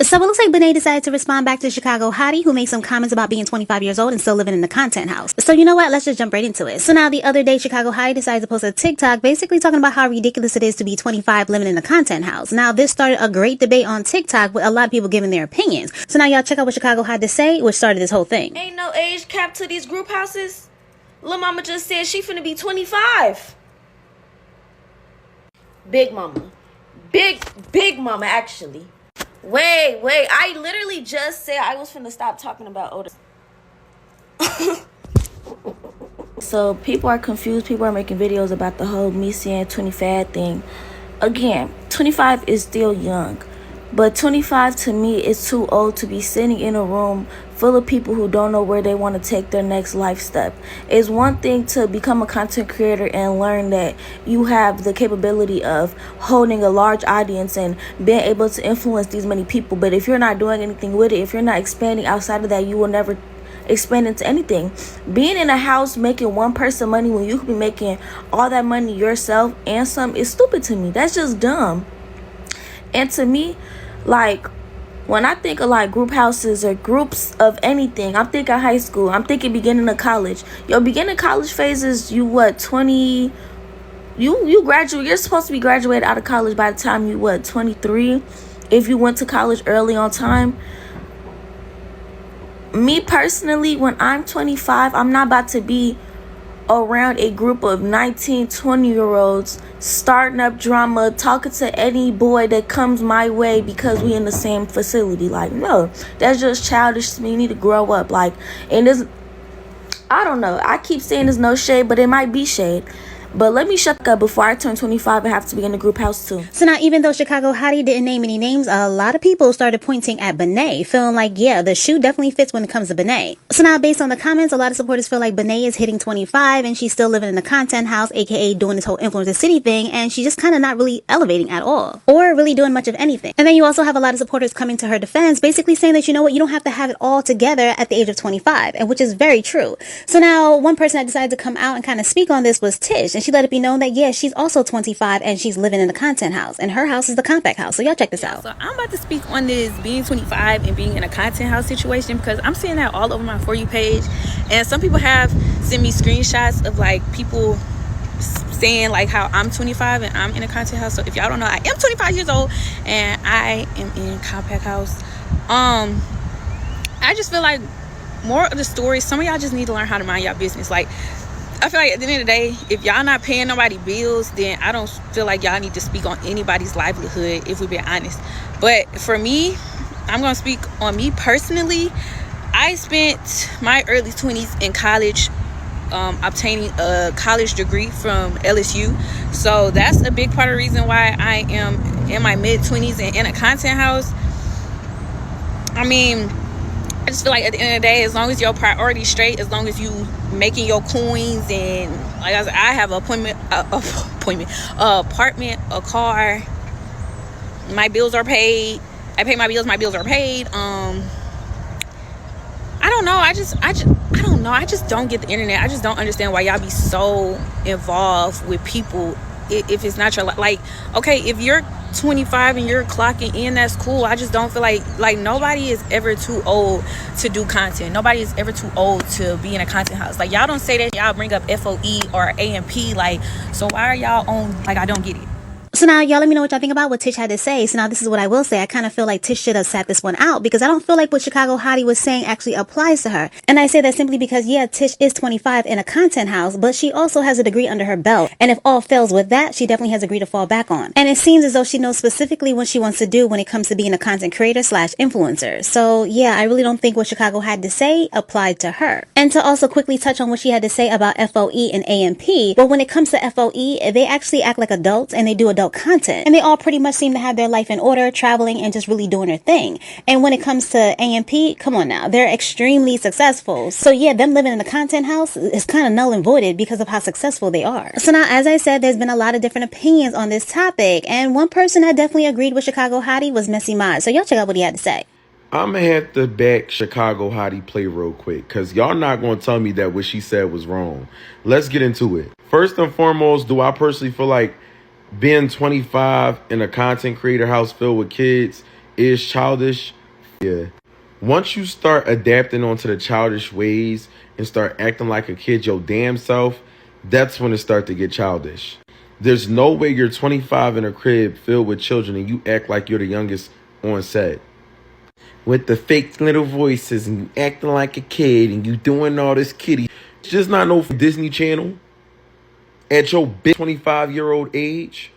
So it looks like Benet decided to respond back to Chicago Hottie, who made some comments about being 25 years old and still living in the content house. So you know what? Let's just jump right into it. So now the other day, Chicago Hottie decided to post a TikTok basically talking about how ridiculous it is to be 25 living in the content house. Now this started a great debate on TikTok with a lot of people giving their opinions. So now y'all check out what Chicago had to say, which started this whole thing. Ain't no age cap to these group houses. Lil' mama just said she finna be 25. Big mama. Big mama, actually. Wait, I literally just said I was finna stop talking about older. So people are confused. People are making videos about the whole me saying 25 thing. Again, 25 is still young. But 25 to me is too old to be sitting in a room full of people who don't know where they want to take their next life step. It's one thing to become a content creator and learn that you have the capability of holding a large audience and being able to influence these many people. But if you're not doing anything with it, if you're not expanding outside of that, you will never expand into anything. Being in a house making one person money when you could be making all that money yourself and some is stupid to me. That's just dumb. And to me, like, when I think of like group houses or groups of anything, I'm thinking high school. I'm thinking beginning of college. Your beginning college phase is you what, 20? You graduate. You're supposed to be graduated out of college by the time you what, 23? If you went to college early on time. Me personally, when I'm 25, I'm not about to be around a group of 19, 20-year-olds starting up drama, talking to any boy that comes my way because we in the same facility. Like, no, that's just childish to me. You need to grow up. Like, and this, I don't know. I keep saying there's no shade, but it might be shade. But let me shut up before I turn 25 and have to be in the group house too. So now, even though Chicago Hottie didn't name any names, a lot of people started pointing at Benet, feeling like, yeah, the shoe definitely fits when it comes to Benet. So now, based on the comments, a lot of supporters feel like Benet is hitting 25 and she's still living in the content house, aka doing this whole influencer city thing, and she's just kind of not really elevating at all, or really doing much of anything. And then you also have a lot of supporters coming to her defense, basically saying that, you know what, you don't have to have it all together at the age of 25, and which is very true. So now, one person that decided to come out and kind of speak on this was Tish, and she let it be known that, yeah, she's also 25 and she's living in the content house, and her house is the compact house. So y'all check this out. So I'm about to speak on this being 25 and being in a content house situation, because I'm seeing that all over my For You page, and some people have sent me screenshots of like people saying like how I'm 25 and I'm in a content house. So if y'all don't know, I am 25 years old and I am in compact house. I just feel like, more of the story, some of y'all just need to learn how to mind y'all business. Like, I feel like at the end of the day, if y'all not paying nobody bills, then I don't feel like y'all need to speak on anybody's livelihood, if we're being honest. But for me, I'm going to speak on me personally. I spent my early 20s in college obtaining a college degree from LSU. So that's a big part of the reason why I am in my mid-20s and in a content house. I mean, I just feel like at the end of the day, as long as your priority's straight, as long as you making your coins, and like I said, I have an apartment, a car, my bills are paid, I pay my bills are paid. I don't know, I don't know, I just don't get the internet. I just don't understand why y'all be so involved with people if it's not your like, okay, if you're 25 and you're clocking in, that's cool. I just don't feel like nobody is ever too old to do content. Nobody is ever too old to be in a content house. Like, y'all don't say that, y'all bring up FOE or AMP, like, so why are y'all on, like, I don't get it. So now, y'all let me know what y'all think about what Tish had to say. So now, this is what I will say. I kind of feel like Tish should have sat this one out, because I don't feel like what Chicago Hottie was saying actually applies to her. And I say that simply because, yeah, Tish is 25 in a content house, but she also has a degree under her belt. And if all fails with that, she definitely has a degree to fall back on. And it seems as though she knows specifically what she wants to do when it comes to being a content creator / influencer. So yeah, I really don't think what Chicago had to say applied to her. And to also quickly touch on what she had to say about FOE and AMP, well, when it comes to FOE, they actually act like adults and they do adult content. And they all pretty much seem to have their life in order, traveling and just really doing their thing. And when it comes to AMP, come on now, they're extremely successful. So yeah, them living in a content house is kind of null and voided because of how successful they are. So now, as I said, there's been a lot of different opinions on this topic. And one person that definitely agreed with Chicago Hottie was Messi. So y'all check out what he had to say. I'm going to have to back Chicago Hottie play real quick, because y'all not going to tell me that what she said was wrong. Let's get into it. First and foremost, do I personally feel like being 25 in a content creator house filled with kids is childish. Yeah. Once you start adapting onto the childish ways and start acting like a kid your damn self, that's when it starts to get childish. There's no way you're 25 in a crib filled with children and you act like you're the youngest on set. With the fake little voices and you acting like a kid and you doing all this kiddie. It's just not no Disney Channel at your big 25-year-old age.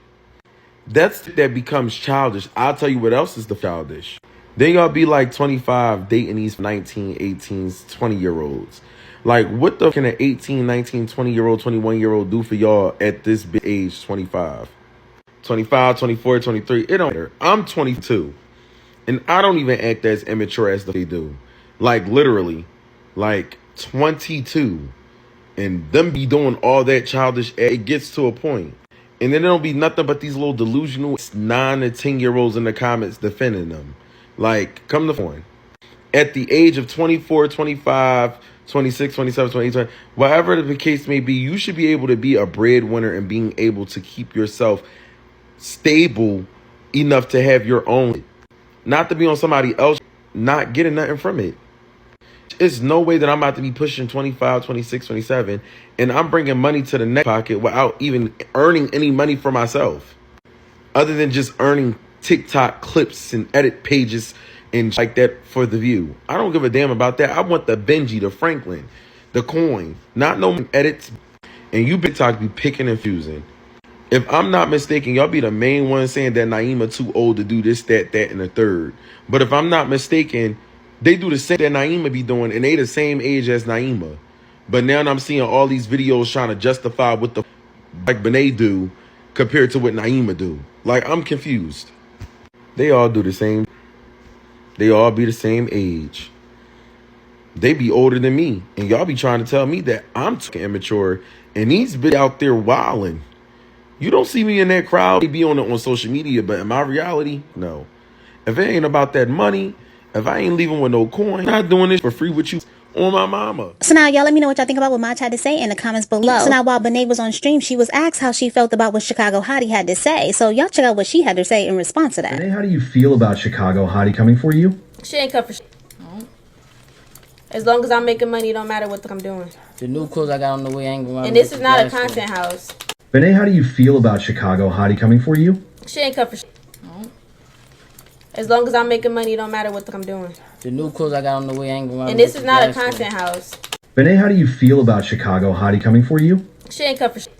That becomes childish. I'll tell you what else is the childish. Then y'all be like 25 dating these 19, 18s, 20-year-olds. Like, what the can an 18, 19, 20-year-old, 21-year-old do for y'all at this big age, 25? 25, 24, 23, it don't matter. I'm 22. And I don't even act as immature as they do. Like, literally. Like, 22. And them be doing all that childish, it gets to a point. And then there'll be nothing but these little delusional 9 to 10-year-olds in the comments defending them. Like, come to point. At the age of 24, 25, 26, 27, 28, 20, whatever the case may be, you should be able to be a breadwinner and being able to keep yourself stable enough to have your own. Not to be on somebody else, not getting nothing from it. There's no way that I'm about to be pushing 25, 26, 27, and I'm bringing money to the next pocket without even earning any money for myself. Other than just earning TikTok clips and edit pages and like that for the view. I don't give a damn about that. I want the Benji, the Franklin, the coin, not no edits. And you TikTok be picking and fusing. If I'm not mistaken, y'all be the main one saying that Naima too old to do this, that, and the third. But if I'm not mistaken, they do the same that Naima be doing, and they the same age as Naima. But now I'm seeing all these videos trying to justify what the like Benet do compared to what Naima do. Like, I'm confused. They all do the same. They all be the same age. They be older than me. And y'all be trying to tell me that I'm too immature. And these bitches out there wilding. You don't see me in that crowd. They be on social media. But in my reality, no. If it ain't about that money, if I ain't leaving with no coin, I'm not doing this for free with you on my mama. So now y'all let me know what y'all think about what Mach had to say in the comments below. So now while Benet was on stream, she was asked how she felt about what Chicago Hottie had to say. So y'all check out what she had to say in response to that. Benet, how do you feel about Chicago Hottie coming for you? She ain't cut for shit. As long as I'm making money, it don't matter what I'm doing. The new clothes I got on the way ain't going. And this is not a content house. Benet, how do you feel about Chicago Hottie coming for you? She ain't cut for shit. As long as I'm making money, it don't matter what I'm doing. The new clothes I got on the way ain't going. And this is not a content house. Benet, how do you feel about Chicago Hottie coming for you? She ain't cut for shit.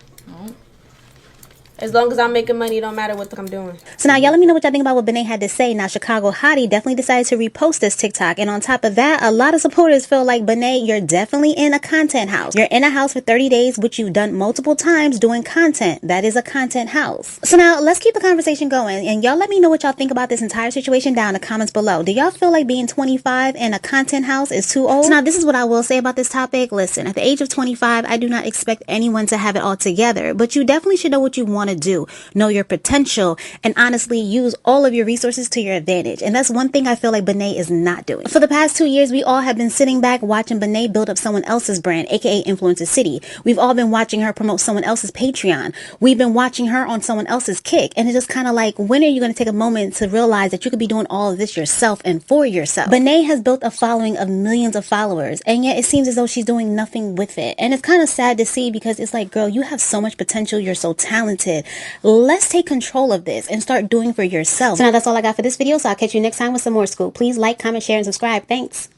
As long as I'm making money, it don't matter what I'm doing. So now y'all let me know what y'all think about what Benet had to say. Now Chicago Hottie definitely decided to repost this TikTok. And on top of that, a lot of supporters feel like, Benet, you're definitely in a content house. You're in a house for 30 days, which you've done multiple times doing content. That is a content house. So now let's keep the conversation going. And y'all let me know what y'all think about this entire situation down in the comments below. Do y'all feel like being 25 in a content house is too old? So now this is what I will say about this topic. Listen, at the age of 25, I do not expect anyone to have it all together. But you definitely should know what you want to do, know your potential, and honestly use all of your resources to your advantage. And that's one thing I feel like Benet is not doing. For the past 2 years, we all have been sitting back watching Benet build up someone else's brand, aka Influencer City. We've all been watching her promote someone else's Patreon. We've been watching her on someone else's Kick. And it's just kind of like, when are you going to take a moment to realize that you could be doing all of this yourself and for yourself? Benet has built a following of millions of followers, and yet it seems as though she's doing nothing with it. And it's kind of sad to see, because it's like, girl, you have so much potential. You're so talented. Let's take control of this and start doing for yourself. So now that's all I got for this video. So I'll catch you next time with some more scoop. Please like, comment, share, and subscribe. Thanks.